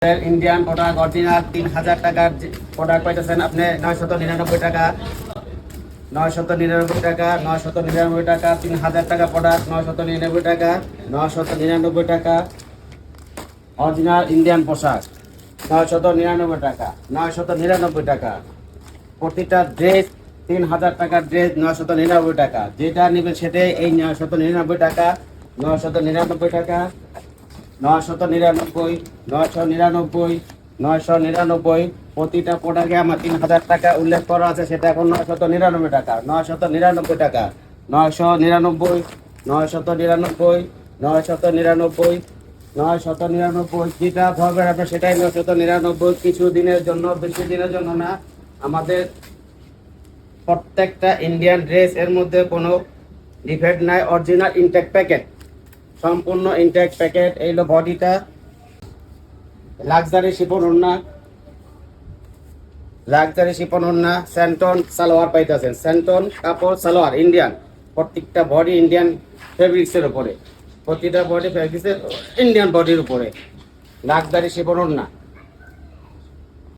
Indian product original 3000 টাকার product পাইতেছেন আপনি 999 টাকা, 999 টাকা, 999 টাকা, 3000 টাকা প্রোডাক্ট 999 টাকা, 999 টাকা অরিজিনাল ইন্ডিয়ান পোশাক 999 টাকা, 999 টাকা প্রতিটা ড্রেস 3000 টাকার ড্রেস 999 টাকা, যেটা নেবেন সেটাই এই 999 টাকা, 999 টাকা, 999, 999, 999 প্রতিটা প্রোডাক্টে আমার 3000 টাকা উল্লেখ করা আছে, সেটা এখন 999 টাকা, 999 টাকা, 999, 999, 999, 999 যেটা ভাবেন আপনার সেটাই 999। কিছু দিনের জন্য, বেশি দিনের জন্য না। আমাদের প্রত্যেকটা ইন্ডিয়ান ড্রেস এর মধ্যে কোনো ডিফেক্ট নাই, অরিজিনাল ইনটেক প্যাকেট, সম্পূর্ণ ইনটেক প্যাকেট। এই হলো বডিটা, লাক্সারি শিপন ওড়না, লাক্সারি শিপন ওড়না, স্যান্টন সালোয়ার পাইতেছেন, স্যান্টন কাপড় সালোয়ার ইন্ডিয়ান, প্রত্যেকটা বডি ইন্ডিয়ান ফেব্রিক্সের উপরে, প্রতিটা বডি ফেব্রিক্সের ইন্ডিয়ান বডির উপরে লাক্সারি শিপন ওড়না।